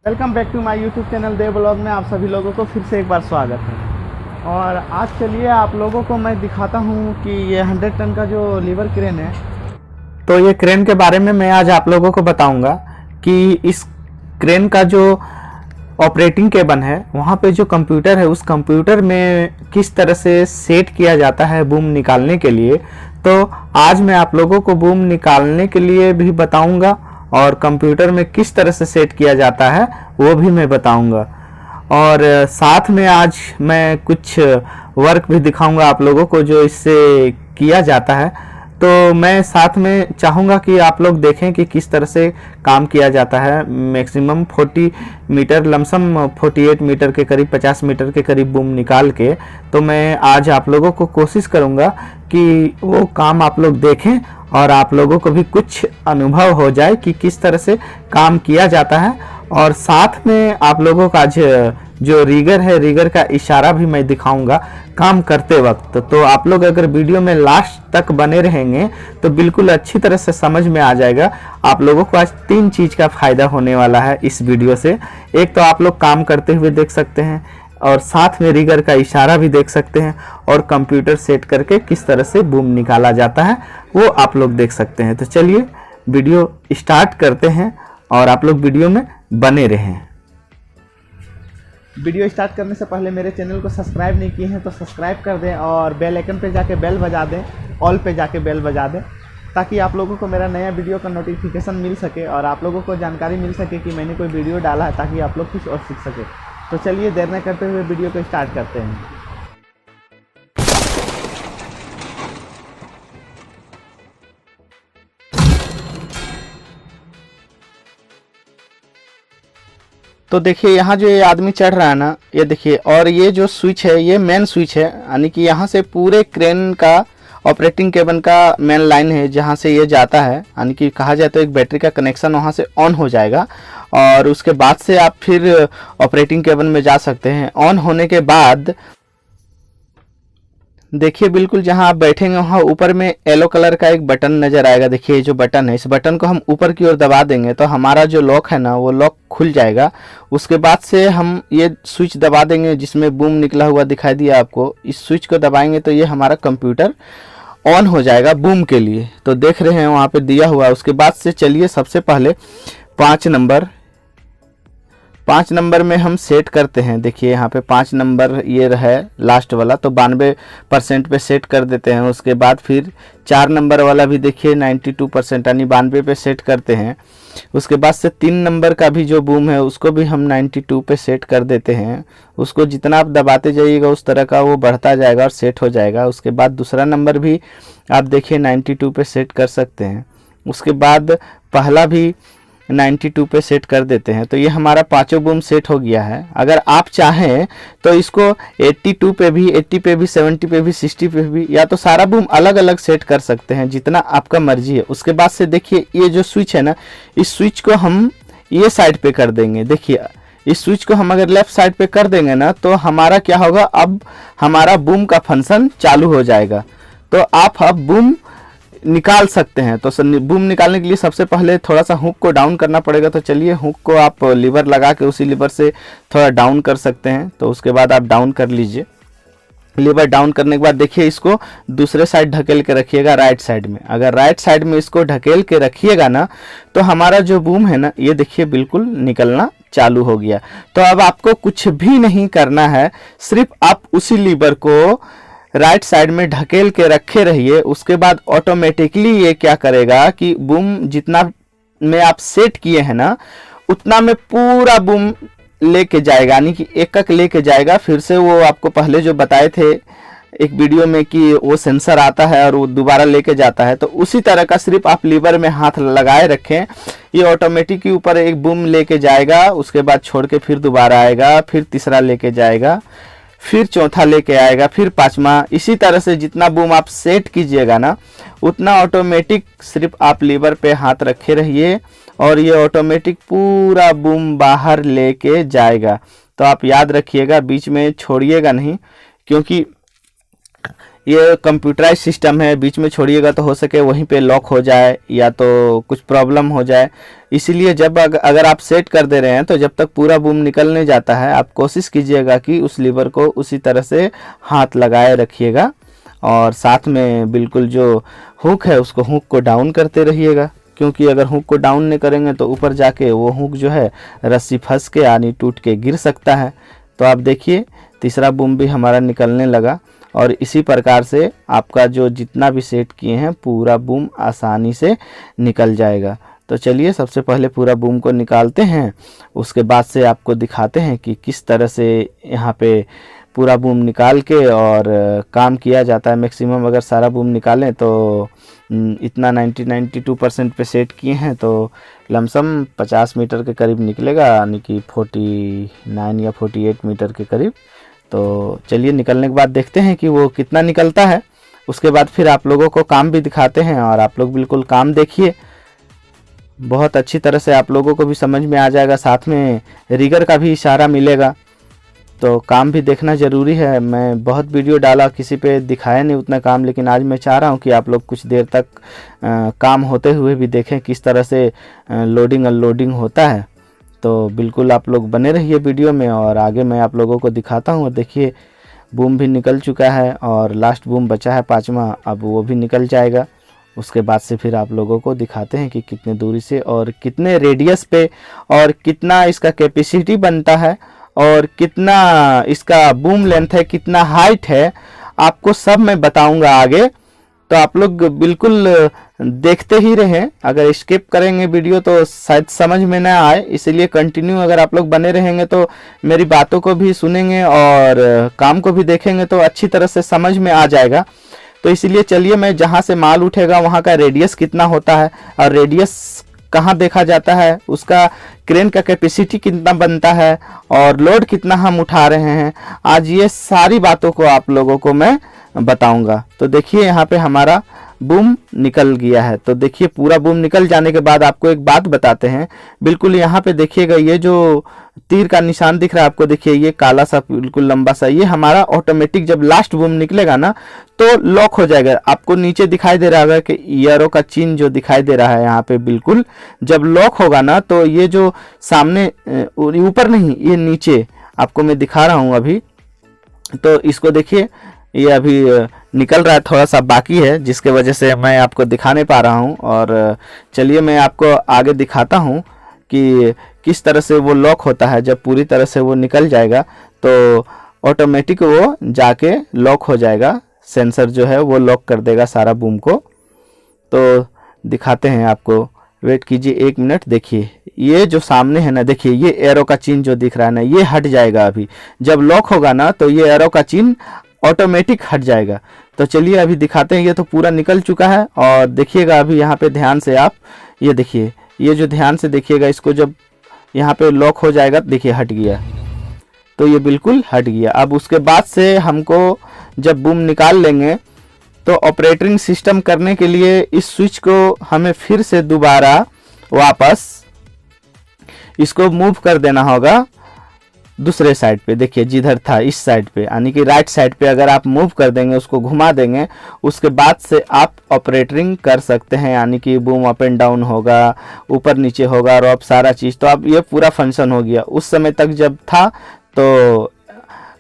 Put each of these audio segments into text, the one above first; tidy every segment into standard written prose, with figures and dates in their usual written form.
Welcome back to my YouTube channel Dev blog में आप सभी लोगों को फिर से एक बार स्वागत है। और आज चलिए आप लोगों को मैं दिखाता हूँ कि ये 100 टन का जो लीवर क्रेन है, तो ये क्रेन के बारे में मैं आज आप लोगों को बताऊंगा कि इस क्रेन का जो ऑपरेटिंग केबन है वहाँ पे जो कंप्यूटर है उस कंप्यूटर में किस तरह से सेट किया जाता है बूम निकालने के लिए। तो आज मैं आप लोगों को बूम निकालने के लिए भी बताऊंगा और कंप्यूटर में किस तरह से सेट किया जाता है वो भी मैं बताऊंगा। और साथ में आज मैं कुछ वर्क भी दिखाऊंगा आप लोगों को जो इससे किया जाता है। तो मैं साथ में चाहूँगा कि आप लोग देखें कि किस तरह से काम किया जाता है। मैक्सिमम 40 मीटर लमसम 48 मीटर के करीब 50 मीटर के करीब बूम निकाल के तो मैं आज आप लोगों को कोशिश करूँगा कि वो काम आप लोग देखें और आप लोगों को भी कुछ अनुभव हो जाए कि किस तरह से काम किया जाता है। और साथ में आप लोगों का आज जो रिगर है, रिगर का इशारा भी मैं दिखाऊंगा काम करते वक्त। तो आप लोग अगर वीडियो में लास्ट तक बने रहेंगे तो बिल्कुल अच्छी तरह से समझ में आ जाएगा। आप लोगों को आज 3 चीज़ का फ़ायदा होने वाला है इस वीडियो से। एक तो आप लोग काम करते हुए देख सकते हैं और साथ में रिगर का इशारा भी देख सकते हैं और कंप्यूटर सेट करके किस तरह से बूम निकाला जाता है वो आप लोग देख सकते हैं। तो चलिए वीडियो स्टार्ट करते हैं और आप लोग वीडियो में बने रहें। वीडियो स्टार्ट करने से पहले मेरे चैनल को सब्सक्राइब नहीं किए हैं तो सब्सक्राइब कर दें और बेल आइकन पे जाके बेल बजा दें, ऑल पे जाके बेल बजा दें, ताकि आप लोगों को मेरा नया वीडियो का नोटिफिकेशन मिल सके और आप लोगों को जानकारी मिल सके कि मैंने कोई वीडियो डाला है, ताकि आप लोग कुछ और सीख सके। तो चलिए देर न करते हुए वीडियो को स्टार्ट करते हैं। तो देखिए यहाँ जो ये आदमी चढ़ रहा है ना, ये देखिए, और ये जो स्विच है ये मेन स्विच है, यानी कि यहाँ से पूरे क्रेन का ऑपरेटिंग केबन का मेन लाइन है जहाँ से ये जाता है। यानी कि कहा जाए तो एक बैटरी का कनेक्शन वहाँ से ऑन हो जाएगा और उसके बाद से आप फिर ऑपरेटिंग केबन में जा सकते हैं। ऑन होने के बाद देखिए बिल्कुल जहां आप बैठेंगे वहां ऊपर में येलो कलर का एक बटन नजर आएगा। देखिए ये जो बटन है, इस बटन को हम ऊपर की ओर दबा देंगे तो हमारा जो लॉक है ना वो लॉक खुल जाएगा। उसके बाद से हम ये स्विच दबा देंगे जिसमें बूम निकला हुआ दिखाई दिया आपको। इस स्विच को दबाएंगे तो ये हमारा कंप्यूटर ऑन हो जाएगा बूम के लिए। तो देख रहे हैं वहाँ पे दिया हुआ है। उसके बाद से चलिए सबसे पहले 5 नंबर में हम सेट करते हैं। देखिए यहाँ पे 5 नंबर ये है लास्ट वाला, तो 92% पे सेट कर देते हैं। उसके बाद फिर 4 नंबर वाला भी देखिए 92% यानी 92 पे सेट करते हैं। उसके बाद से 3 नंबर का भी जो बूम है उसको भी हम 92 पे सेट कर देते हैं। उसको जितना आप दबाते जाइएगा उस तरह का वो बढ़ता जाएगा और सेट हो जाएगा। उसके बाद दूसरा नंबर भी आप देखिए 92 पे सेट कर सकते हैं। उसके बाद पहला भी 92 पे सेट कर देते हैं। तो ये हमारा 5 बूम सेट हो गया है। अगर आप चाहें तो इसको 82 पे भी, 80 पे भी, 70 पे भी, 60 पे भी, या तो सारा बूम अलग अलग सेट कर सकते हैं, जितना आपका मर्जी है। उसके बाद से देखिए ये जो स्विच है ना, इस स्विच को हम ये साइड पे कर देंगे। देखिए इस स्विच को हम अगर लेफ्ट साइड पे कर देंगे ना तो हमारा क्या होगा, अब हमारा बूम का फंक्शन चालू हो जाएगा। तो आप अब बूम निकाल सकते हैं। तो बूम निकालने के लिए सबसे पहले थोड़ा सा हुक को डाउन करना पड़ेगा। तो चलिए हुक को आप लीवर लगा के उसी लीवर से थोड़ा डाउन कर सकते हैं। तो उसके बाद आप डाउन कर लीजिए। लीवर डाउन करने के बाद देखिए इसको दूसरे साइड ढकेल के रखिएगा, राइट साइड में। अगर राइट साइड में इसको ढकेल के रखिएगा ना तो हमारा जो बूम है ना ये देखिए बिल्कुल निकलना चालू हो गया। तो अब आपको कुछ भी नहीं करना है, सिर्फ आप उसी लीवर को राइट साइड में ढकेल के रखे रहिए। उसके बाद ऑटोमेटिकली ये क्या करेगा कि बूम जितना में आप सेट किए हैं ना उतना में पूरा बूम लेके जाएगा, यानी कि एक लेके जाएगा। फिर से वो आपको पहले जो बताए थे एक वीडियो में कि वो सेंसर आता है और वो दोबारा लेके जाता है, तो उसी तरह का सिर्फ आप लीवर में हाथ लगाए रखें, ये ऑटोमेटिक ही ऊपर एक बूम लेके जाएगा। उसके बाद छोड़ के फिर दोबारा आएगा, फिर तीसरा लेके जाएगा, फिर चौथा लेके आएगा, फिर 5वां। इसी तरह से जितना बूम आप सेट कीजिएगा ना उतना ऑटोमेटिक सिर्फ आप लीवर पे हाथ रखे रहिए और ये ऑटोमेटिक पूरा बूम बाहर लेके जाएगा। तो आप याद रखिएगा, बीच में छोड़िएगा नहीं, क्योंकि ये कंप्यूटराइज सिस्टम है, बीच में छोड़िएगा तो हो सके वहीं पे लॉक हो जाए या तो कुछ प्रॉब्लम हो जाए। इसीलिए जब अगर आप सेट कर दे रहे हैं तो जब तक पूरा बूम निकलने जाता है आप कोशिश कीजिएगा कि उस लीवर को उसी तरह से हाथ लगाए रखिएगा, और साथ में बिल्कुल जो हुक है उसको हुक को डाउन करते रहिएगा, क्योंकि अगर हुक को डाउन नहीं करेंगे तो ऊपर जाके वो हुक जो है रस्सी फंस के यानी टूट के गिर सकता है। तो आप देखिए तीसरा बूम भी हमारा निकलने लगा, और इसी प्रकार से आपका जो जितना भी सेट किए हैं पूरा बूम आसानी से निकल जाएगा। तो चलिए सबसे पहले पूरा बूम को निकालते हैं, उसके बाद से आपको दिखाते हैं कि किस तरह से यहाँ पे पूरा बूम निकाल के और काम किया जाता है। मैक्सिमम अगर सारा बूम निकालें तो इतना 92% पे सेट किए हैं तो लमसम 50 मीटर के करीब निकलेगा, यानी कि 49 या 48 मीटर के करीब। तो चलिए निकलने के बाद देखते हैं कि वो कितना निकलता है, उसके बाद फिर आप लोगों को काम भी दिखाते हैं, और आप लोग बिल्कुल काम देखिए, बहुत अच्छी तरह से आप लोगों को भी समझ में आ जाएगा, साथ में रिगर का भी इशारा मिलेगा। तो काम भी देखना ज़रूरी है। मैं बहुत वीडियो डाला, किसी पे दिखाया नहीं उतना काम, लेकिन आज मैं चाह रहा हूँ कि आप लोग कुछ देर तक काम होते हुए भी देखें किस तरह से लोडिंग अनलोडिंग होता है। तो बिल्कुल आप लोग बने रहिए वीडियो में, और आगे मैं आप लोगों को दिखाता हूँ। देखिए बूम भी निकल चुका है और लास्ट बूम बचा है 5वां, अब वो भी निकल जाएगा। उसके बाद से फिर आप लोगों को दिखाते हैं कि कितने दूरी से और कितने रेडियस पे और कितना इसका कैपेसिटी बनता है और कितना इसका बूम लेंथ है, कितना हाइट है, आपको सब मैं बताऊंगा आगे। तो आप लोग बिल्कुल देखते ही रहें, अगर स्किप करेंगे वीडियो तो शायद समझ में ना आए, इसीलिए कंटिन्यू अगर आप लोग बने रहेंगे तो मेरी बातों को भी सुनेंगे और काम को भी देखेंगे तो अच्छी तरह से समझ में आ जाएगा। तो इसीलिए चलिए मैं जहाँ से माल उठेगा वहाँ का रेडियस कितना होता है और रेडियस कहाँ देखा जाता है, उसका क्रेन का कैपेसिटी कितना बनता है और लोड कितना हम उठा रहे हैं, आज ये सारी बातों को आप लोगों को मैं बताऊंगा। तो देखिए यहाँ पे हमारा बूम निकल गया है। तो देखिए पूरा बूम निकल जाने के बाद आपको एक बात बताते हैं, बिल्कुल यहाँ पे देखिएगा ये जो तीर का निशान दिख रहा है आपको, देखिए ये काला सा बिल्कुल लंबा सा, ये हमारा ऑटोमेटिक जब लास्ट बूम निकलेगा ना तो लॉक हो जाएगा। आपको नीचे दिखाई दे रहा होगा कि एरो का चिन्ह जो दिखाई दे रहा है यहाँ पे, बिल्कुल जब लॉक होगा ना तो ये जो सामने ऊपर नहीं ये नीचे आपको मैं दिखा रहा हूँ अभी। तो इसको देखिए ये अभी निकल रहा है, थोड़ा सा बाकी है जिसके वजह से मैं आपको दिखा नहीं पा रहा हूँ। और चलिए मैं आपको आगे दिखाता हूँ कि किस तरह से वो लॉक होता है। जब पूरी तरह से वो निकल जाएगा तो ऑटोमेटिक वो जाके लॉक हो जाएगा, सेंसर जो है वो लॉक कर देगा सारा बूम को। तो दिखाते हैं आपको, वेट कीजिए 1 मिनट। देखिए ये जो सामने है ना, देखिए ये एरो का चिन्ह जो दिख रहा है ना, ये हट जाएगा। अभी जब लॉक होगा ना तो ये एरो का चिन्ह ऑटोमेटिक हट जाएगा। तो चलिए अभी दिखाते हैं। ये तो पूरा निकल चुका है और देखिएगा अभी यहाँ पे ध्यान से आप ये देखिए, ये जो ध्यान से देखिएगा, इसको जब यहाँ पे लॉक हो जाएगा देखिए हट गया, तो ये बिल्कुल हट गया। अब उसके बाद से हमको जब बूम निकाल लेंगे तो ऑपरेटिंग सिस्टम करने के लिए इस स्विच को हमें फिर से दोबारा वापस इसको मूव कर देना होगा दूसरे साइड पे। देखिए जिधर था इस साइड पे, यानी कि राइट साइड पे अगर आप मूव कर देंगे, उसको घुमा देंगे, उसके बाद से आप ऑपरेटिंग कर सकते हैं, यानी कि बूम अप एंड डाउन होगा, ऊपर नीचे होगा, रॉप सारा चीज़। तो अब ये पूरा फंक्शन हो गया। उस समय तक जब था तो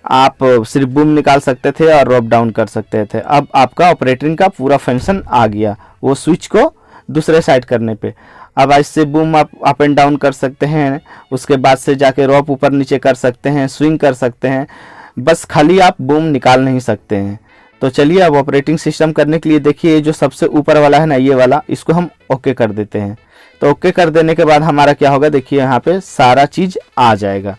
आप सिर्फ बूम निकाल सकते थे और रॉप डाउन कर सकते थे। अब आपका ऑपरेटिंग का पूरा फंक्शन आ गया वो स्विच को दूसरे साइड करने पे। अब इससे बूम अप एंड डाउन कर सकते हैं, उसके बाद से जाके रॉप ऊपर नीचे कर सकते हैं, स्विंग कर सकते हैं, बस खाली आप बूम निकाल नहीं सकते हैं। तो चलिए अब ऑपरेटिंग सिस्टम करने के लिए देखिए जो सबसे ऊपर वाला है ना, ये वाला, इसको हम ओके कर देते हैं। तो ओके कर देने के बाद हमारा क्या होगा, देखिए यहाँ पे सारा चीज़ आ जाएगा,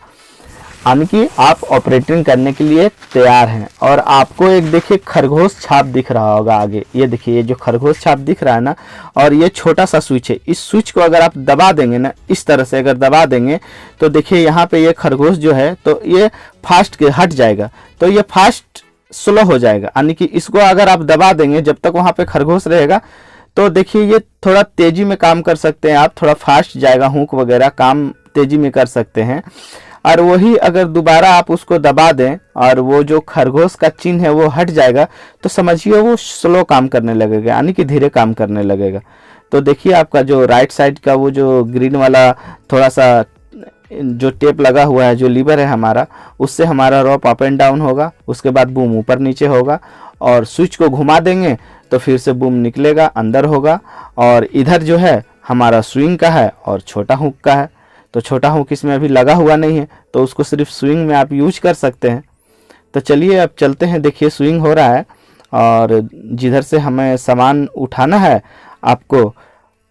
यानी कि आप ऑपरेटिंग करने के लिए तैयार हैं। और आपको एक देखिए खरगोश छाप दिख रहा होगा आगे, ये देखिए ये जो खरगोश छाप दिख रहा है ना, और ये छोटा सा स्विच है। इस स्विच को अगर आप दबा देंगे ना, इस तरह से अगर दबा देंगे तो देखिए यहाँ पे ये खरगोश जो है तो ये फास्ट के हट जाएगा, तो ये फास्ट स्लो हो जाएगा। यानी कि इसको अगर आप दबा देंगे जब तक वहाँ पे खरगोश रहेगा तो देखिए ये थोड़ा तेजी में काम कर सकते हैं आप, थोड़ा फास्ट जाएगा, हुक वगैरह काम तेजी में कर सकते हैं। और वही अगर दोबारा आप उसको दबा दें और वो जो खरगोश का चिन्ह है वो हट जाएगा, तो समझिए वो स्लो काम करने लगेगा, यानी कि धीरे काम करने लगेगा। तो देखिए आपका जो राइट साइड का वो जो ग्रीन वाला थोड़ा सा जो टेप लगा हुआ है, जो लीवर है हमारा, उससे हमारा रोप अप एंड डाउन होगा, उसके बाद बूम ऊपर नीचे होगा, और स्विच को घुमा देंगे तो फिर से बूम निकलेगा, अंदर होगा। और इधर जो है हमारा स्विंग का है और छोटा हुक का है। तो छोटा हुक इसमें अभी लगा हुआ नहीं है, तो उसको सिर्फ स्विंग में आप यूज कर सकते हैं। तो चलिए अब चलते हैं, देखिए स्विंग हो रहा है और जिधर से हमें सामान उठाना है आपको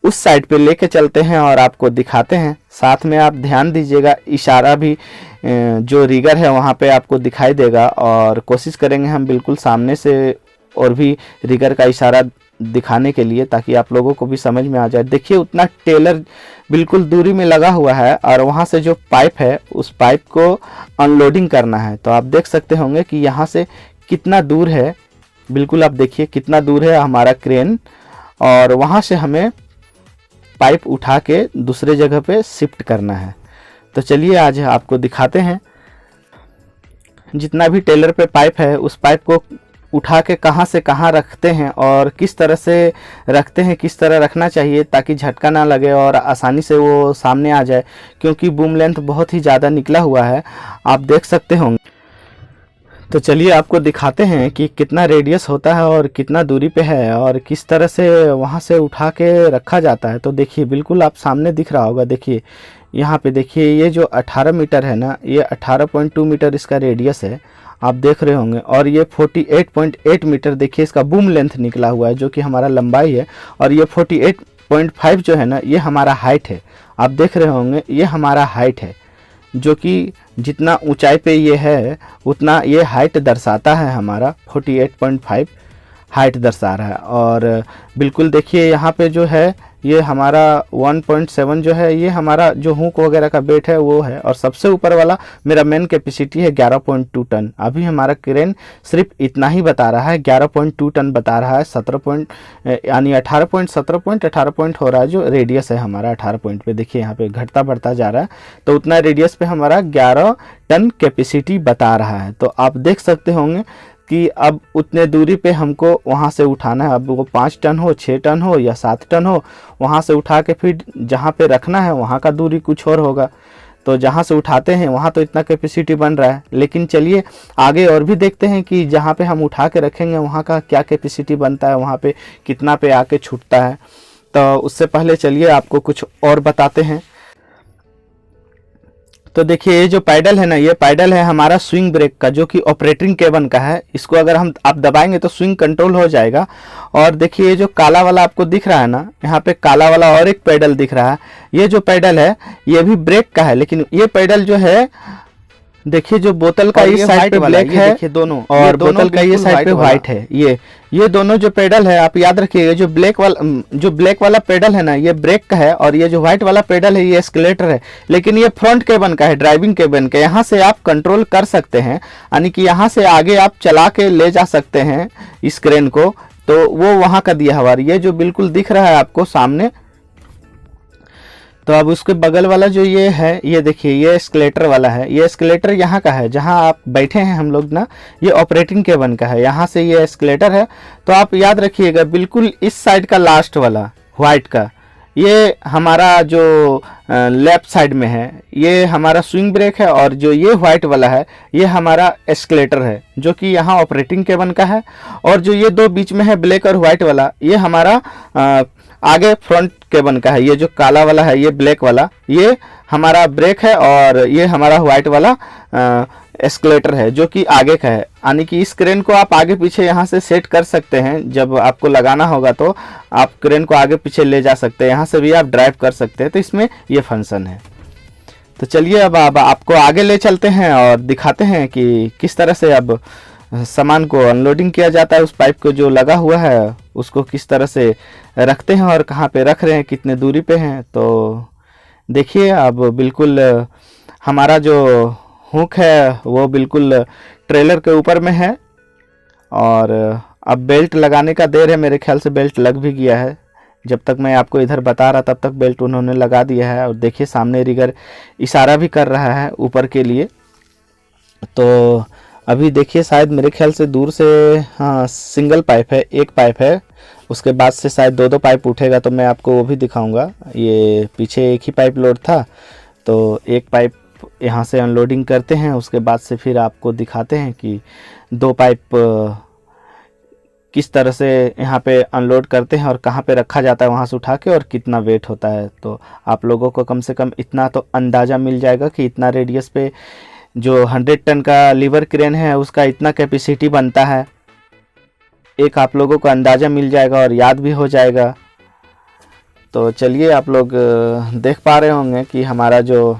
उस साइड पे लेके चलते हैं और आपको दिखाते हैं। साथ में आप ध्यान दीजिएगा, इशारा भी जो रिगर है वहाँ पे आपको दिखाई देगा, और कोशिश करेंगे हम बिल्कुल सामने से और भी रिगर का इशारा दिखाने के लिए, ताकि आप लोगों को भी समझ में आ जाए। देखिए उतना टेलर बिल्कुल दूरी में लगा हुआ है और वहाँ से जो पाइप है उस पाइप को अनलोडिंग करना है। तो आप देख सकते होंगे कि यहाँ से कितना दूर है, बिल्कुल आप देखिए कितना दूर है हमारा क्रेन, और वहाँ से हमें पाइप उठा के दूसरे जगह पे शिफ्ट करना है। तो चलिए आज आपको दिखाते हैं, जितना भी टेलर पे पाइप है उस पाइप को उठा के कहाँ से कहाँ रखते हैं और किस तरह से रखते हैं, किस तरह रखना चाहिए ताकि झटका ना लगे और आसानी से वो सामने आ जाए, क्योंकि बूम लेंथ बहुत ही ज़्यादा निकला हुआ है, आप देख सकते होंगे। तो चलिए आपको दिखाते हैं कि कितना रेडियस होता है और कितना दूरी पे है और किस तरह से वहाँ से उठा के रखा जाता है। तो देखिए बिल्कुल आप सामने दिख रहा होगा, देखिए यहाँ पे देखिए ये जो 18 मीटर है ना, ये 18.2 मीटर इसका रेडियस है, आप देख रहे होंगे। और ये 48.8 मीटर देखिए इसका बूम लेंथ निकला हुआ है, जो कि हमारा लंबाई है। और ये 48.5 जो है ना, ये हमारा हाइट है, आप देख रहे होंगे ये हमारा हाइट है, जो कि जितना ऊंचाई पे ये है उतना ये हाइट दर्शाता है, हमारा 48.5 हाइट दर्शा रहा है। और बिल्कुल देखिए यहाँ पे जो है ये हमारा 1.7 जो है, ये हमारा जो हुक वगैरह का वेट है वो है। और सबसे ऊपर वाला मेरा मेन कैपेसिटी है 11.2 टन। अभी हमारा क्रेन सिर्फ इतना ही बता रहा है, 11.2 टन बता रहा है। 17 यानी 18 पॉइंट हो रहा है, जो रेडियस है हमारा 18 पॉइंट पे देखिए यहाँ पे घटता बढ़ता जा रहा है। तो उतना रेडियस पे हमारा 11 टन कैपेसिटी बता रहा है। तो आप देख सकते होंगे कि अब उतने दूरी पे हमको वहाँ से उठाना है। अब वो 5 टन हो, 6 टन हो या 7 टन हो, वहाँ से उठा के फिर जहाँ पे रखना है वहाँ का दूरी कुछ और होगा। तो जहाँ से उठाते हैं वहाँ तो इतना कैपेसिटी बन रहा है, लेकिन चलिए आगे और भी देखते हैं कि जहाँ पे हम उठा के रखेंगे वहाँ का क्या कैपेसिटी बनता है, वहाँ पे कितना पे आके छूटता है। तो उससे पहले चलिए आपको कुछ और बताते हैं। तो देखिए ये जो पैडल है ना, ये पैडल है हमारा स्विंग ब्रेक का, जो कि ऑपरेटिंग केबल का है। इसको अगर आप दबाएंगे तो स्विंग कंट्रोल हो जाएगा। और देखिए ये जो काला वाला आपको दिख रहा है ना, यहाँ पे काला वाला और एक पैडल दिख रहा है, ये जो पैडल है ये भी ब्रेक का है, लेकिन ये पैडल जो है देखिए जो बोतल का इस साइड पे ब्लैक है, देखिए दोनों, और बोतल का ये साइड पे व्हाइट है। ये दोनों जो पेडल है आप याद रखिएगा, जो ब्लैक वाला पेडल है ना ये ब्रेक का है, और ये जो व्हाइट वाला पेडल है ये एस्केलेटर है। लेकिन ये फ्रंट केबन का है, ड्राइविंग केबन का। यहाँ से आप कंट्रोल कर सकते हैं, यानी कि यहाँ से आगे आप चला के ले जा सकते हैं इस क्रेन को। तो वो वहाँ का दिया हुआ, ये जो बिल्कुल दिख रहा है आपको सामने। तो अब उसके बगल वाला जो ये है, ये देखिए ये एस्केलेटर वाला है। ये एस्केलेटर यहाँ का है जहाँ आप बैठे हैं हम लोग ना, ये ऑपरेटिंग केबन का है, यहाँ से ये एस्केलेटर है। तो आप याद रखिएगा बिल्कुल इस साइड का लास्ट वाला व्हाइट का, ये हमारा जो लेफ्ट साइड में है ये हमारा स्विंग ब्रेक है, और जो ये व्हाइट वाला है ये हमारा एस्केलेटर है, जो कि यहाँ ऑपरेटिंग केबन का है। और जो ये दो बीच में है ब्लैक और व्हाइट वाला, ये हमारा आगे फ्रंट केबन का है। ये जो काला वाला है ये ब्लैक वाला, ये हमारा ब्रेक है, और ये हमारा व्हाइट वाला एस्केलेटर है जो कि आगे का है। यानी कि इस क्रेन को आप आगे पीछे यहाँ से सेट कर सकते हैं, जब आपको लगाना होगा तो आप क्रेन को आगे पीछे ले जा सकते हैं, यहाँ से भी आप ड्राइव कर सकते हैं। तो इसमें ये फंक्शन है। तो चलिए अब आपको आगे ले चलते हैं और दिखाते हैं कि किस तरह से अब सामान को अनलोडिंग किया जाता है। उस पाइप को जो लगा हुआ है उसको किस तरह से रखते हैं और कहाँ पे रख रहे हैं, कितने दूरी पे हैं। तो देखिए अब बिल्कुल हमारा जो हुक है वो बिल्कुल ट्रेलर के ऊपर में है, और अब बेल्ट लगाने का देर है। मेरे ख्याल से बेल्ट लग भी गया है, जब तक मैं आपको इधर बता रहा तब तक बेल्ट उन्होंने लगा दिया है। और देखिए सामने रिगर इशारा भी कर रहा है ऊपर के लिए। तो अभी देखिए शायद मेरे ख्याल से दूर से, हाँ सिंगल पाइप है, एक पाइप है, उसके बाद से शायद दो पाइप उठेगा, तो मैं आपको वो भी दिखाऊंगा। ये पीछे एक ही पाइप लोड था, तो एक पाइप यहाँ से अनलोडिंग करते हैं, उसके बाद से फिर आपको दिखाते हैं कि दो पाइप किस तरह से यहाँ पे अनलोड करते हैं और कहाँ पे रखा जाता है वहाँ से उठा के, और कितना वेट होता है। तो आप लोगों को कम से कम इतना तो अंदाज़ा मिल जाएगा कि इतना रेडियस पे जो 100 टन का लीवर क्रेन है उसका इतना कैपेसिटी बनता है। एक आप लोगों को अंदाज़ा मिल जाएगा और याद भी हो जाएगा। तो चलिए, आप लोग देख पा रहे होंगे कि हमारा जो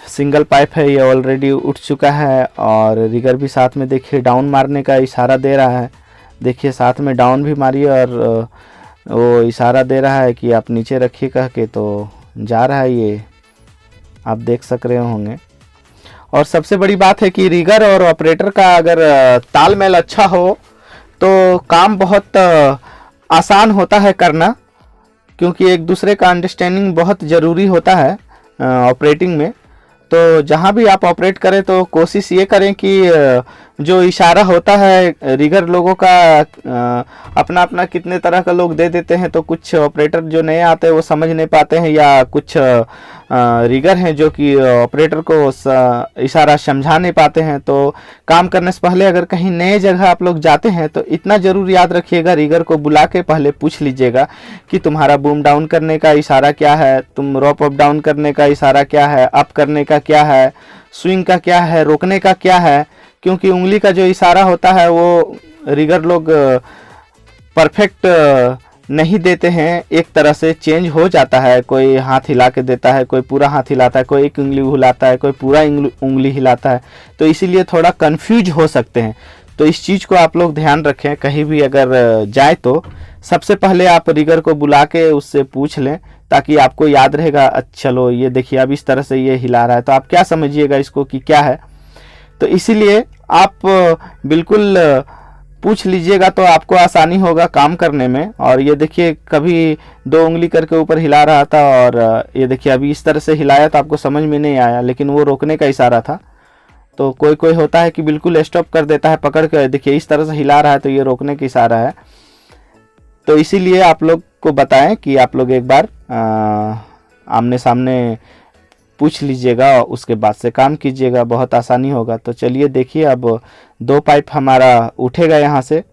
सिंगल पाइप है ये ऑलरेडी उठ चुका है, और रिगर भी साथ में देखिए डाउन मारने का इशारा दे रहा है। देखिए साथ में डाउन भी मारिए, और वो इशारा दे रहा है कि आप नीचे रखिए कह के, तो जा रहा है ये, आप देख सक रहे होंगे। और सबसे बड़ी बात है कि रिगर और ऑपरेटर का अगर तालमेल अच्छा हो तो काम बहुत आसान होता है करना, क्योंकि एक दूसरे का अंडरस्टैंडिंग बहुत ज़रूरी होता है ऑपरेटिंग में। तो जहाँ भी आप ऑपरेट करें तो कोशिश ये करें कि जो इशारा होता है रिगर लोगों का, अपना अपना कितने तरह का लोग दे देते हैं, तो कुछ ऑपरेटर जो नए आते हैं वो समझ नहीं पाते हैं, या कुछ रिगर हैं जो कि ऑपरेटर को इशारा समझा नहीं पाते हैं। तो काम करने से पहले अगर कहीं नए जगह आप लोग जाते हैं तो इतना ज़रूर याद रखिएगा, रिगर को बुला के पहले पूछ लीजिएगा कि तुम्हारा बूम डाउन करने का इशारा क्या है, तुम रोप अप डाउन करने का इशारा क्या है, अप करने का क्या है, स्विंग का क्या है, रोकने का क्या है। क्योंकि उंगली का जो इशारा होता है वो रिगर लोग परफेक्ट नहीं देते हैं, एक तरह से चेंज हो जाता है। कोई हाथ हिला के देता है, कोई पूरा हाथ हिलाता है, कोई एक उंगली हिलाता है, कोई पूरा उंगली हिलाता है, तो इसीलिए थोड़ा कंफ्यूज हो सकते हैं। तो इस चीज़ को आप लोग ध्यान रखें, कहीं भी अगर जाए तो सबसे पहले आप रिगर को बुला के उससे पूछ लें, ताकि आपको याद रहेगा। अच्छा चलो ये देखिए अब इस तरह से ये हिला रहा है, तो आप क्या समझिएगा इसको कि क्या है। तो इसीलिए आप बिल्कुल पूछ लीजिएगा तो आपको आसानी होगा काम करने में। और ये देखिए कभी दो उंगली करके ऊपर हिला रहा था, और ये देखिए अभी इस तरह से हिलाया तो आपको समझ में नहीं आया, लेकिन वो रोकने का इशारा था। तो कोई कोई होता है कि बिल्कुल स्टॉप कर देता है पकड़ के, देखिए इस तरह से हिला रहा है तो ये रोकने का इशारा है। तो इसीलिए आप लोग को बताएं कि आप लोग एक बार आमने सामने पूछ लीजिएगा, उसके बाद से काम कीजिएगा, बहुत आसानी होगा। तो चलिए देखिए अब दो पाइप हमारा उठेगा यहाँ से।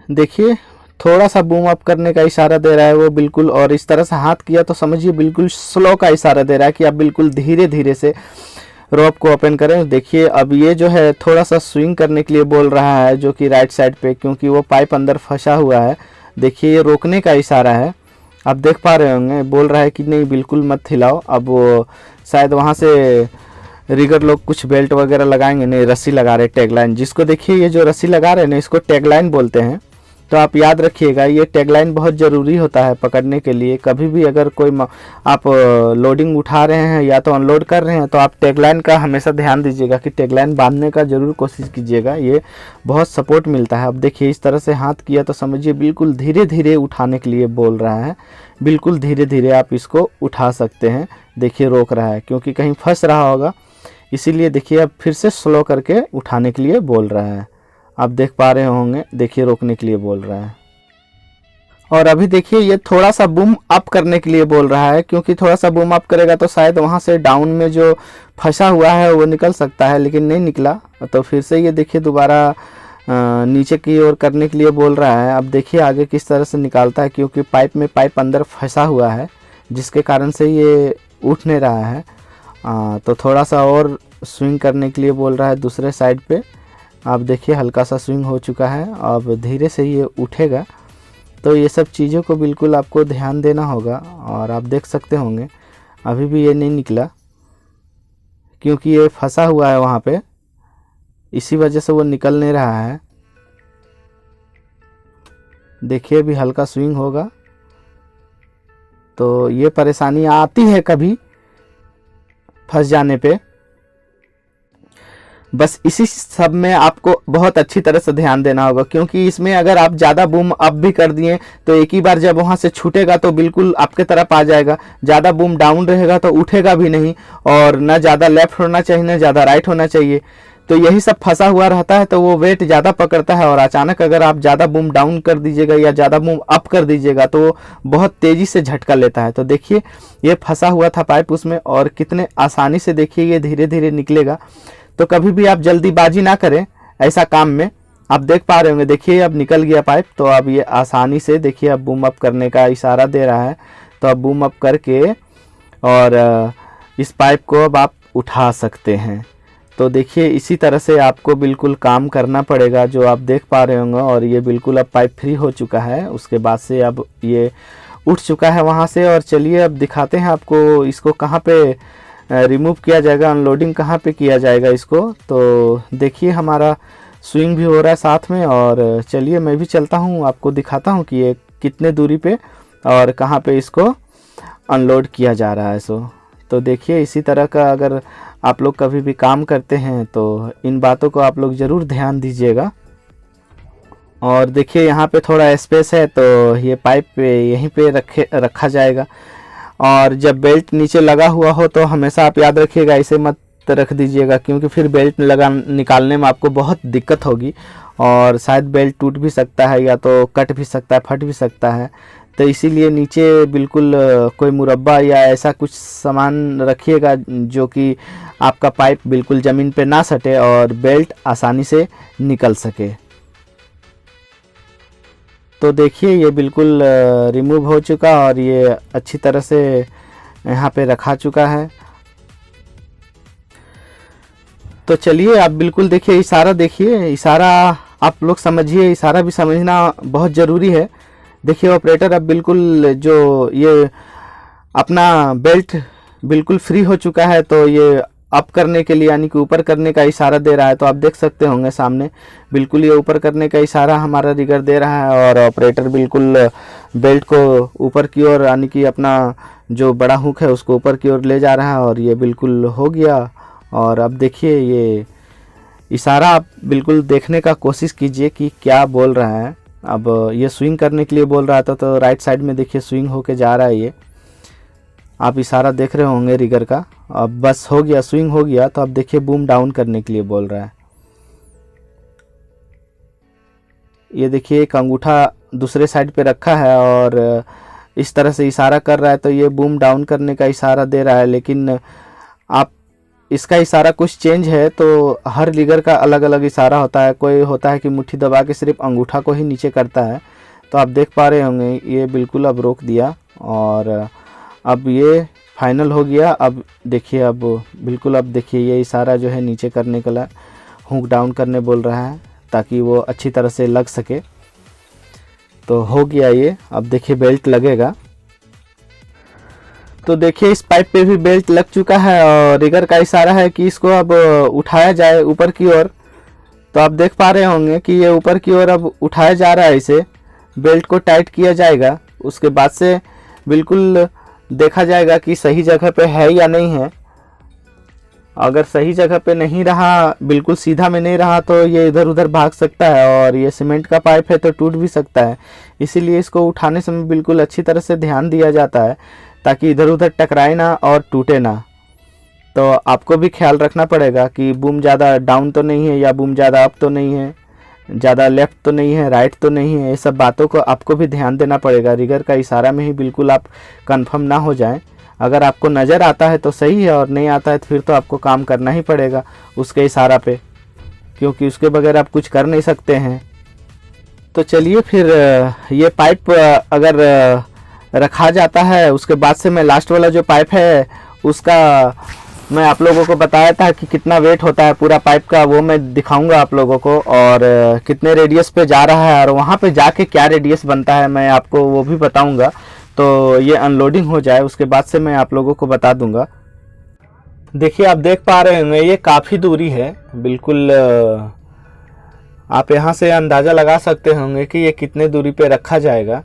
देखिए थोड़ा सा बूम अप करने का इशारा दे रहा है वो बिल्कुल, और इस तरह से हाथ किया तो समझिए बिल्कुल स्लो का इशारा दे रहा है कि आप बिल्कुल धीरे धीरे से रोप को ओपन करें। देखिए अब ये जो है थोड़ा सा स्विंग करने के लिए बोल रहा है, जो कि राइट साइड पे, क्योंकि वो पाइप अंदर फंसा हुआ है। देखिए ये रोकने का इशारा है, आप देख पा रहे होंगे, बोल रहा है कि नहीं बिल्कुल मत हिलाओ। अब वो शायद वहाँ से रिगर लोग कुछ बेल्ट वगैरह लगाएंगे, नहीं रस्सी लगा रहे, टैगलाइन, जिसको देखिए ये जो रस्सी लगा रहे हैं ना इसको टैगलाइन बोलते हैं। तो आप याद रखिएगा ये टैगलाइन बहुत ज़रूरी होता है पकड़ने के लिए। कभी भी अगर कोई आप लोडिंग उठा रहे हैं या तो अनलोड कर रहे हैं तो आप टैगलाइन का हमेशा ध्यान दीजिएगा कि टैगलाइन बांधने का ज़रूर कोशिश कीजिएगा, ये बहुत सपोर्ट मिलता है। अब देखिए इस तरह से हाथ किया तो समझिए बिल्कुल धीरे धीरे उठाने के लिए बोल रहा है, बिल्कुल धीरे धीरे आप इसको उठा सकते हैं। देखिए रोक रहा है क्योंकि कहीं फंस रहा होगा, इसीलिए देखिए अब फिर से स्लो करके उठाने के लिए बोल रहा है। आप देख पा रहे होंगे, देखिए रोकने के लिए बोल रहा है। और अभी देखिए ये थोड़ा सा बूम अप करने के लिए बोल रहा है, क्योंकि थोड़ा सा बूम अप करेगा तो शायद वहाँ से डाउन में जो फंसा हुआ है वो निकल सकता है, लेकिन नहीं निकला। तो फिर से ये देखिए दोबारा नीचे की ओर करने के लिए बोल रहा है। अब देखिए आगे किस तरह से निकालता है, क्योंकि पाइप अंदर फंसा हुआ है जिसके कारण से ये उठ नहीं रहा है। तो थोड़ा सा और स्विंग करने के लिए बोल रहा है दूसरे साइड पे। आप देखिए हल्का सा स्विंग हो चुका है, अब धीरे से ये उठेगा। तो ये सब चीज़ों को बिल्कुल आपको ध्यान देना होगा। और आप देख सकते होंगे अभी भी ये नहीं निकला, क्योंकि ये फंसा हुआ है वहाँ पे, इसी वजह से वो निकल नहीं रहा है। देखिए भी हल्का स्विंग होगा। तो ये परेशानी आती है कभी फंस जाने पे। बस इसी सब में आपको बहुत अच्छी तरह से ध्यान देना होगा, क्योंकि इसमें अगर आप ज़्यादा बूम अप भी कर दिए तो एक ही बार जब वहाँ से छूटेगा तो बिल्कुल आपके तरफ आ जाएगा। ज़्यादा बूम डाउन रहेगा तो उठेगा भी नहीं, और ना ज़्यादा लेफ्ट होना चाहिए ना ज़्यादा राइट होना चाहिए। तो यही सब फंसा हुआ रहता है, तो वो वेट ज़्यादा पकड़ता है, और अचानक अगर आप ज़्यादा बूम डाउन कर दीजिएगा या ज़्यादा बूम अप कर दीजिएगा तो वो बहुत तेज़ी से झटका लेता है। तो देखिए ये फंसा हुआ था पाइप उसमें, और कितने आसानी से देखिए ये धीरे धीरे निकलेगा। तो कभी भी आप जल्दीबाजी ना करें ऐसा काम में। आप देख पा रहे होंगे, देखिए अब निकल गया पाइप। तो अब ये आसानी से देखिए अब बूम अप करने का इशारा दे रहा है, तो अब बूम अप करके और इस पाइप को अब आप उठा सकते हैं। तो देखिए इसी तरह से आपको बिल्कुल काम करना पड़ेगा, जो आप देख पा रहे होंगे। और ये बिल्कुल अब पाइप फ्री हो चुका है, उसके बाद से अब ये उठ चुका है वहाँ से। और चलिए अब दिखाते हैं आपको इसको कहाँ पे रिमूव किया जाएगा, अनलोडिंग कहाँ पे किया जाएगा इसको। तो देखिए हमारा स्विंग भी हो रहा है साथ में, और चलिए मैं भी चलता हूँ, आपको दिखाता हूँ कि ये कितने दूरी पे और कहाँ पे इसको अनलोड किया जा रहा है। तो देखिए इसी तरह का अगर आप लोग कभी भी काम करते हैं तो इन बातों को आप लोग ज़रूर ध्यान दीजिएगा। और देखिए यहाँ पे थोड़ा स्पेस है, तो ये पाइप यहीं पे रखा जाएगा। और जब बेल्ट नीचे लगा हुआ हो तो हमेशा आप याद रखिएगा, इसे मत रख दीजिएगा, क्योंकि फिर बेल्ट निकालने में आपको बहुत दिक्कत होगी, और शायद बेल्ट टूट भी सकता है या तो कट भी सकता है, फट भी सकता है। तो इसीलिए नीचे बिल्कुल कोई मुरब्बा या ऐसा कुछ सामान रखिएगा जो कि आपका पाइप बिल्कुल ज़मीन पे ना सटे और बेल्ट आसानी से निकल सके। तो देखिए ये बिल्कुल रिमूव हो चुका और ये अच्छी तरह से यहाँ पे रखा चुका है। तो चलिए आप बिल्कुल देखिए इशारा, देखिए इशारा आप लोग समझिए, इशारा भी समझना बहुत ज़रूरी है। देखिए ऑपरेटर अब बिल्कुल जो ये अपना बेल्ट बिल्कुल फ्री हो चुका है, तो ये अप करने के लिए यानी कि ऊपर करने का इशारा दे रहा है। तो आप देख सकते होंगे सामने बिल्कुल ये ऊपर करने का इशारा हमारा रिगर दे रहा है, और ऑपरेटर बिल्कुल बेल्ट को ऊपर की ओर यानी कि अपना जो बड़ा हुक है उसको ऊपर की ओर ले जा रहा है, और ये बिल्कुल हो गया। और अब देखिए ये इशारा आप बिल्कुल देखने का कोशिश कीजिए कि क्या बोल रहा है। अब ये स्विंग करने के लिए बोल रहा था, तो राइट साइड में देखिए स्विंग होके जा रहा है। ये आप इशारा देख रहे होंगे रिगर का। अब बस हो गया, स्विंग हो गया। तो अब देखिए बूम डाउन करने के लिए बोल रहा है। ये देखिए एक अंगूठा दूसरे साइड पे रखा है और इस तरह से इशारा कर रहा है, तो ये बूम डाउन करने का इशारा दे रहा है। लेकिन आप इसका इशारा कुछ चेंज है, तो हर रिगर का अलग अलग इशारा होता है। कोई होता है कि मुट्ठी दबा के सिर्फ अंगूठा को ही नीचे करता है। तो आप देख पा रहे होंगे ये बिल्कुल अब रोक दिया, और अब ये फाइनल हो गया। अब देखिए अब बिल्कुल, अब देखिए ये इशारा जो है नीचे करने के लिए हुक डाउन करने बोल रहा है, ताकि वो अच्छी तरह से लग सके। तो हो गया ये। अब देखिए बेल्ट लगेगा। तो देखिए इस पाइप पे भी बेल्ट लग चुका है, और रिगर का इशारा है कि इसको अब उठाया जाए ऊपर की ओर। तो आप देख पा रहे होंगे कि ये ऊपर की ओर अब उठाया जा रहा है। इसे बेल्ट को टाइट किया जाएगा, उसके बाद से बिल्कुल देखा जाएगा कि सही जगह पे है या नहीं है। अगर सही जगह पे नहीं रहा, बिल्कुल सीधा में नहीं रहा, तो ये इधर उधर भाग सकता है, और ये सीमेंट का पाइप है तो टूट भी सकता है। इसीलिए इसको उठाने समय बिल्कुल अच्छी तरह से ध्यान दिया जाता है, ताकि इधर उधर टकराए ना और टूटे ना। तो आपको भी ख्याल रखना पड़ेगा कि बूम ज़्यादा डाउन तो नहीं है, या बूम ज़्यादा अप तो नहीं है, ज़्यादा लेफ़्ट तो नहीं है, राइट तो नहीं है। ये सब बातों को आपको भी ध्यान देना पड़ेगा। रिगर का इशारा में ही बिल्कुल आप कंफर्म ना हो जाएं। अगर आपको नज़र आता है तो सही है, और नहीं आता है तो फिर तो आपको काम करना ही पड़ेगा उसके इशारा पे, क्योंकि उसके बगैर आप कुछ कर नहीं सकते हैं। तो चलिए फिर ये पाइप अगर रखा जाता है, उसके बाद से मैं लास्ट वाला जो पाइप है उसका मैं आप लोगों को बताया था कि कितना वेट होता है पूरा पाइप का, वो मैं दिखाऊंगा आप लोगों को, और कितने रेडियस पे जा रहा है और वहाँ पे जाके क्या रेडियस बनता है मैं आपको वो भी बताऊंगा। तो ये अनलोडिंग हो जाए उसके बाद से मैं आप लोगों को बता दूंगा। देखिए आप देख पा रहे होंगे ये काफ़ी दूरी है, बिल्कुल आप यहाँ से अंदाज़ा लगा सकते होंगे कि ये कितने दूरी पे रखा जाएगा।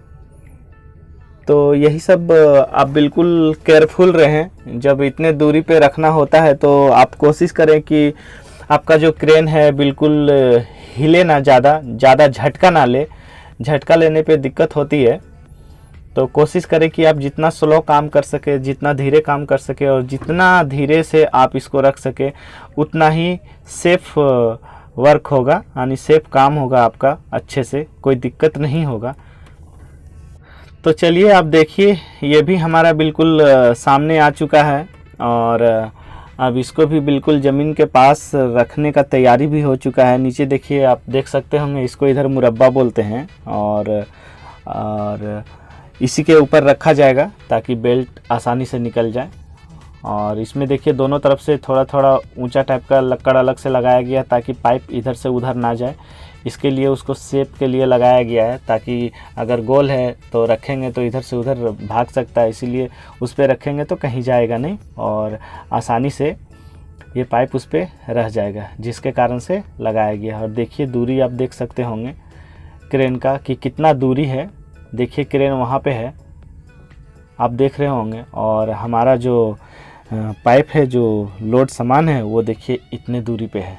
तो यही सब आप बिल्कुल केयरफुल रहें। जब इतने दूरी पे रखना होता है तो आप कोशिश करें कि आपका जो क्रेन है बिल्कुल हिले ना, ज़्यादा झटका ना ले। झटका लेने पे दिक्कत होती है। तो कोशिश करें कि आप जितना स्लो काम कर सके, जितना धीरे काम कर सके और जितना धीरे से आप इसको रख सके उतना ही सेफ वर्क होगा, यानी सेफ काम होगा आपका, अच्छे से कोई दिक्कत नहीं होगा। तो चलिए आप देखिए, ये भी हमारा बिल्कुल सामने आ चुका है और अब इसको भी बिल्कुल ज़मीन के पास रखने का तैयारी भी हो चुका है। नीचे देखिए, आप देख सकते होंगे, इसको इधर मुरब्बा बोलते हैं और इसी के ऊपर रखा जाएगा ताकि बेल्ट आसानी से निकल जाए। और इसमें देखिए दोनों तरफ से थोड़ा थोड़ा ऊंचा टाइप का लक्कड़ अलग से लगाया गया ताकि पाइप इधर से उधर ना जाए। इसके लिए उसको शेप के लिए लगाया गया है ताकि अगर गोल है तो रखेंगे तो इधर से उधर भाग सकता है, इसीलिए उस पर रखेंगे तो कहीं जाएगा नहीं और आसानी से ये पाइप उस पर रह जाएगा, जिसके कारण से लगाया गया है। और देखिए दूरी आप देख सकते होंगे क्रेन का कि कितना दूरी है। देखिए क्रेन वहाँ पे है, आप देख रहे होंगे, और हमारा जो पाइप है, जो लोड सामान है, वो देखिए इतने दूरी पे है।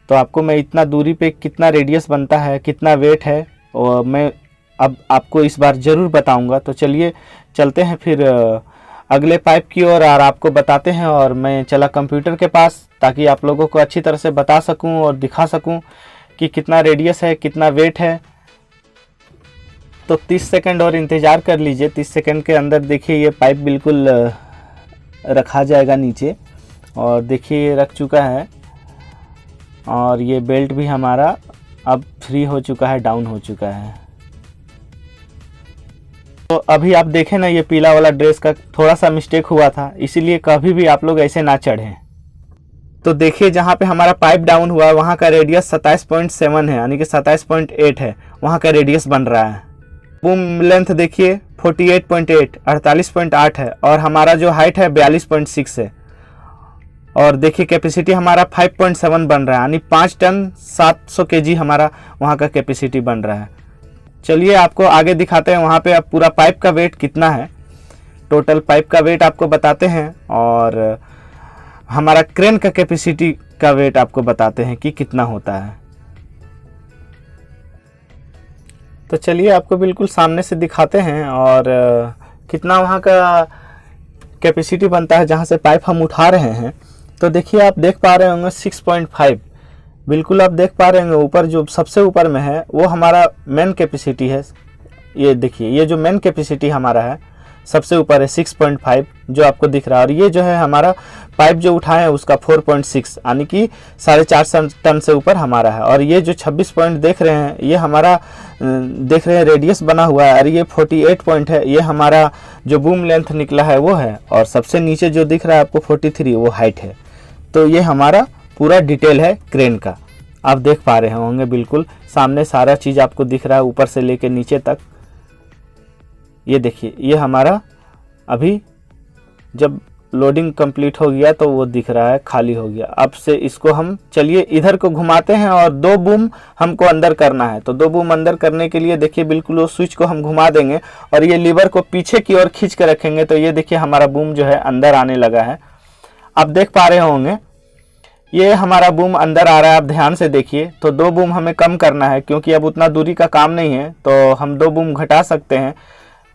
तो आपको मैं इतना दूरी पे कितना रेडियस बनता है, कितना वेट है, और मैं अब आपको इस बार ज़रूर बताऊंगा। तो चलिए चलते हैं फिर अगले पाइप की ओर और आपको बताते हैं। और मैं चला कंप्यूटर के पास ताकि आप लोगों को अच्छी तरह से बता सकूं और दिखा सकूं कि कितना रेडियस है, कितना वेट है। तो 30 सेकंड और इंतज़ार कर लीजिए। 30 सेकंड के अंदर देखिए ये पाइप बिल्कुल रखा जाएगा नीचे, और देखिए ये रख चुका है और ये बेल्ट भी हमारा अब फ्री हो चुका है, डाउन हो चुका है। तो अभी आप देखें ना, ये पीला वाला ड्रेस का थोड़ा सा मिस्टेक हुआ था, इसीलिए कभी भी आप लोग ऐसे ना चढ़ें। तो देखिए जहाँ पे हमारा पाइप डाउन हुआ वहाँ का रेडियस 27.7 है, यानी कि 27.8 है, वहाँ का रेडियस बन रहा है। बूम लेंथ देखिए 48.8 48.8 है, और हमारा जो हाइट है 42.6 है। और देखिए कैपेसिटी हमारा 5.7 बन रहा है, यानी 5 टन 700 kg हमारा वहाँ का कैपेसिटी बन रहा है। चलिए आपको आगे दिखाते हैं वहाँ पे अब पूरा पाइप का वेट कितना है। टोटल पाइप का वेट आपको बताते हैं और हमारा क्रेन का कैपेसिटी का वेट आपको बताते हैं कि कितना होता है। तो चलिए आपको बिल्कुल सामने से दिखाते हैं और कितना वहाँ का कैपेसिटी बनता है जहाँ से पाइप हम उठा रहे हैं। तो देखिए आप देख पा रहे होंगे 6.5, बिल्कुल आप देख पा रहे होंगे ऊपर जो सबसे ऊपर में है वो हमारा मेन कैपेसिटी है। ये देखिए ये जो मेन कैपेसिटी हमारा है सबसे ऊपर है 6.5 जो आपको दिख रहा है, और ये जो है हमारा पाइप जो उठाए हैं उसका 4.6 यानी कि 4.5 टन से ऊपर हमारा है। और ये जो 26 पॉइंट देख रहे हैं ये हमारा देख रहे हैं रेडियस बना हुआ है, और ये 48 पॉइंट है, ये हमारा जो बूम लेंथ निकला है वो है। और सबसे नीचे जो दिख रहा है आपको 43 वो हाइट है। तो ये हमारा पूरा डिटेल है क्रेन का, आप देख पा रहे होंगे बिल्कुल सामने सारा चीज़ आपको दिख रहा है ऊपर से लेके नीचे तक। ये देखिए ये हमारा अभी जब लोडिंग कंप्लीट हो गया तो वो दिख रहा है खाली हो गया। अब से इसको हम चलिए इधर को घुमाते हैं और 2 बूम हमको अंदर करना है। तो 2 बूम अंदर करने के लिए देखिए बिल्कुल वो स्विच को हम घुमा देंगे और ये लीवर को पीछे की ओर खींच के रखेंगे। तो ये देखिए हमारा बूम जो है अंदर आने लगा है, आप देख पा रहे होंगे ये हमारा बूम अंदर आ रहा है। आप ध्यान से देखिए। तो 2 बूम हमें कम करना है क्योंकि अब उतना दूरी का काम नहीं है, तो हम 2 बूम घटा सकते हैं।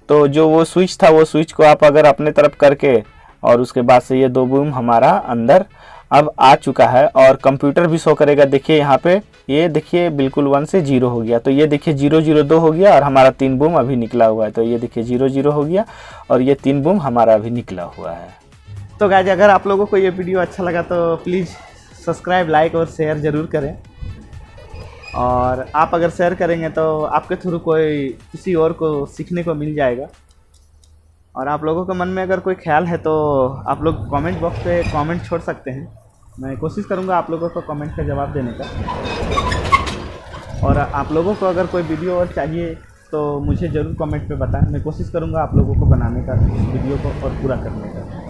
तो जो वो स्विच था वो स्विच को आप अगर अपने तरफ करके और उसके बाद से ये 2 बूम हमारा अंदर अब आ चुका है और कंप्यूटर भी शो करेगा। देखिए यहाँ पे ये देखिए बिल्कुल 1 से 0 हो गया। तो ये देखिए 002 हो गया और हमारा 3 बूम अभी निकला हुआ है। तो ये देखिए 00 हो गया और ये 3 बूम हमारा अभी निकला हुआ है। तो गाइस अगर आप लोगों को ये वीडियो अच्छा लगा तो प्लीज़ सब्सक्राइब, लाइक और शेयर ज़रूर करें। और आप अगर शेयर करेंगे तो आपके थ्रू कोई किसी और को सीखने को मिल जाएगा। और आप लोगों के मन में अगर कोई ख्याल है तो आप लोग कमेंट बॉक्स पे कमेंट छोड़ सकते हैं। मैं कोशिश करूंगा आप लोगों को कमेंट का जवाब देने का। और आप लोगों को अगर कोई वीडियो और चाहिए तो मुझे ज़रूर कमेंट पे बताएं। मैं कोशिश करूंगा आप लोगों को बनाने का, इस वीडियो को और पूरा करने का।